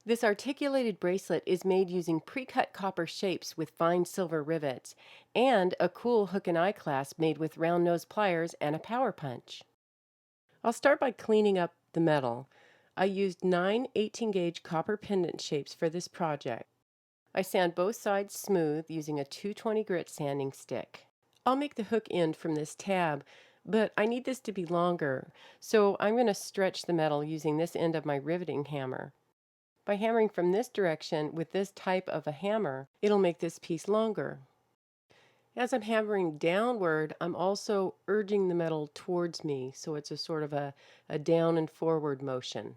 This articulated bracelet is made using pre-cut copper shapes with fine silver rivets and a cool hook and eye clasp made with round nose pliers and a power punch. I'll start by cleaning up the metal. I used 9 18-gauge copper pendant shapes for this project. I sand both sides smooth using a 220 grit sanding stick. I'll make the hook end from this tab, but I need this to be longer, so I'm going to stretch the metal using this end of my riveting hammer. By hammering from this direction with this type of a hammer, it'll make this piece longer. As I'm hammering downward, I'm also urging the metal towards me, so it's a sort of a down and forward motion.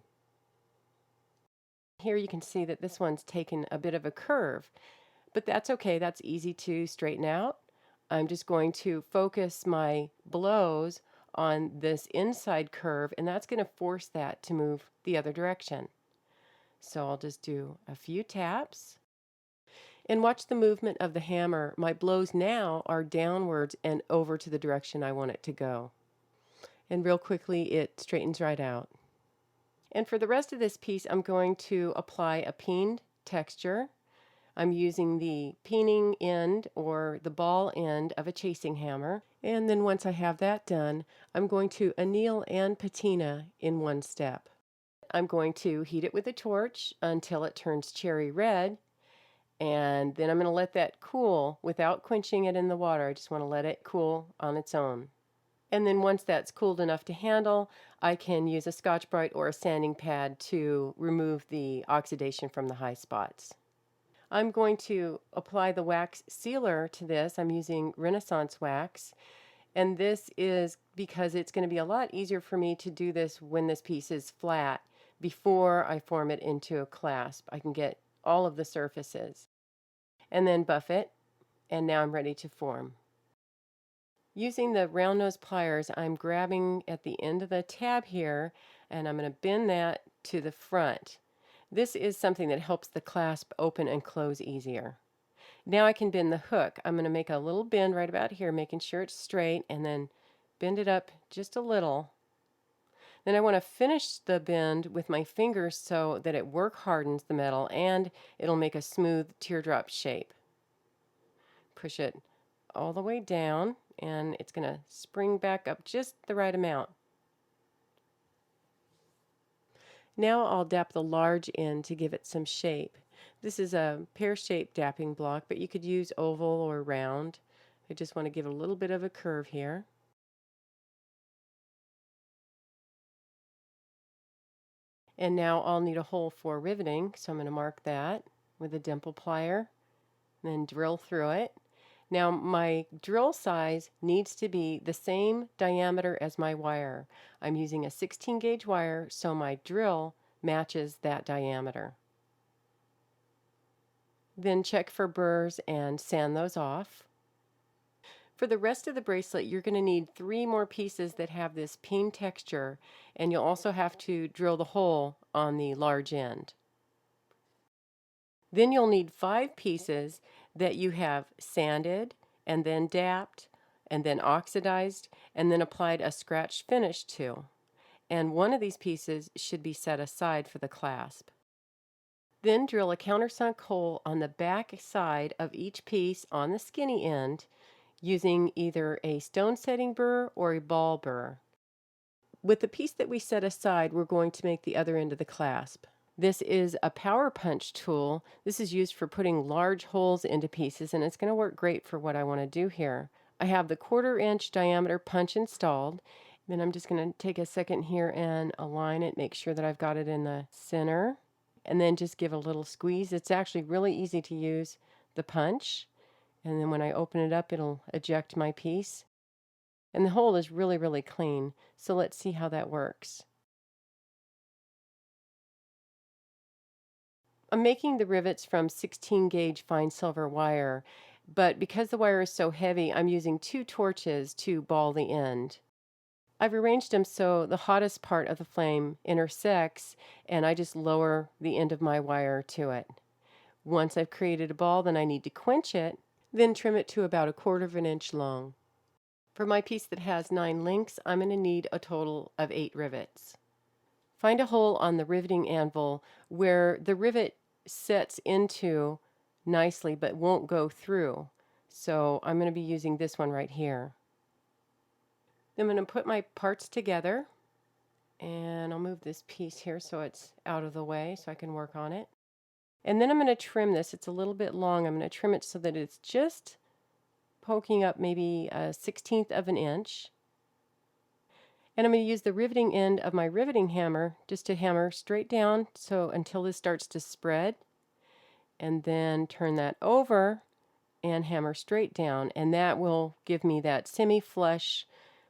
Here you can see that this one's taken a bit of a curve, but that's okay, that's easy to straighten out. I'm just going to focus my blows on this inside curve, and that's going to force that to move the other direction. So I'll just do a few taps and watch the movement of the hammer. My blows now are downwards and over to the direction I want it to go. And real quickly it straightens right out. And for the rest of this piece I'm going to apply a peened texture. I'm using the peening end or the ball end of a chasing hammer. And then once I have that done, I'm going to anneal and patina in one step. I'm going to heat it with a torch until it turns cherry red, and then I'm going to let that cool without quenching it in the water. I just want to let it cool on its own. And then once that's cooled enough to handle, I can use a Scotch-Brite or a sanding pad to remove the oxidation from the high spots. I'm going to apply the wax sealer to this. I'm using Renaissance wax, and this is because it's going to be a lot easier for me to do this when this piece is flat before I form it into a clasp. I can get all of the surfaces and then buff it, and now I'm ready to form. Using the round nose pliers, I'm grabbing at the end of the tab here, and I'm going to bend that to the front. This is something that helps the clasp open and close easier. Now I can bend the hook. I'm going to make a little bend right about here, making sure it's straight, and then bend it up just a little. Then I want to finish the bend with my fingers so that it work hardens the metal and it'll make a smooth teardrop shape. Push it all the way down and it's going to spring back up just the right amount. Now I'll dap the large end to give it some shape. This is a pear-shaped dapping block, but you could use oval or round. I just want to give it a little bit of a curve here. And now I'll need a hole for riveting, so I'm going to mark that with a dimple plier, then drill through it. Now my drill size needs to be the same diameter as my wire. I'm using a 16 gauge wire, so my drill matches that diameter. Then check for burrs and sand those off. For the rest of the bracelet, you're going to need 3 more pieces that have this peen texture, and you'll also have to drill the hole on the large end. Then you'll need 5 pieces that you have sanded and then dapped and then oxidized and then applied a scratch finish to. And one of these pieces should be set aside for the clasp. Then drill a countersunk hole on the back side of each piece on the skinny end using either a stone setting burr or a ball burr. With the piece that we set aside, we're going to make the other end of the clasp. This is a power punch tool. This is used for putting large holes into pieces, and it's going to work great for what I want to do here. I have the 1/4 inch diameter punch installed. Then I'm just going to take a second here and align it, make sure that I've got it in the center, and then just give a little squeeze. It's actually really easy to use the punch. And then when I open it up, it'll eject my piece. And the hole is really, really clean. So let's see how that works. I'm making the rivets from 16 gauge fine silver wire, but because the wire is so heavy, I'm using 2 torches to ball the end. I've arranged them so the hottest part of the flame intersects, and I just lower the end of my wire to it. Once I've created a ball, then I need to quench it, then trim it to about 1/4 inch long. For my piece that has 9 links, I'm going to need a total of 8 rivets. Find a hole on the riveting anvil where the rivet sets into nicely but won't go through. So I'm going to be using this one right here. Then I'm going to put my parts together, and I'll move this piece here so it's out of the way so I can work on it. And then I'm going to trim this. It's a little bit long. I'm going to trim it so that it's just poking up maybe a 1/16 of an inch. And I'm going to use the riveting end of my riveting hammer just to hammer straight down so until this starts to spread, and then turn that over and hammer straight down, and that will give me that semi-flush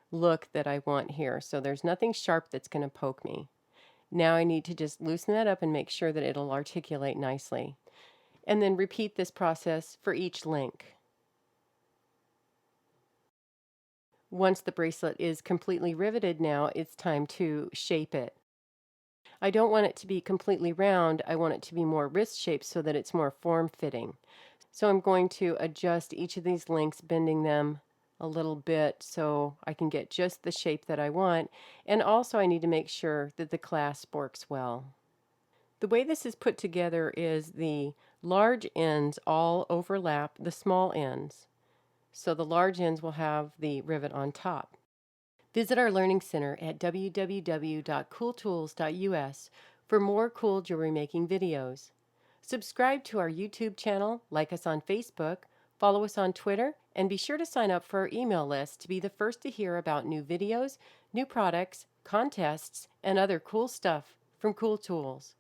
look that I want here. So there's nothing sharp that's going to poke me. Now I need to just loosen that up and make sure that it'll articulate nicely. And then repeat this process for each link. Once the bracelet is completely riveted now, it's time to shape it. I don't want it to be completely round. I want it to be more wrist shaped so that it's more form-fitting. So I'm going to adjust each of these links, bending them a little bit so I can get just the shape that I want. And also I need to make sure that the clasp works well. The way this is put together is the large ends all overlap the small ends. So the large ends will have the rivet on top. Visit our Learning Center at www.cooltools.us for more cool jewelry making videos. Subscribe to our YouTube channel, like us on Facebook, follow us on Twitter, and be sure to sign up for our email list to be the first to hear about new videos, new products, contests, and other cool stuff from Cool Tools.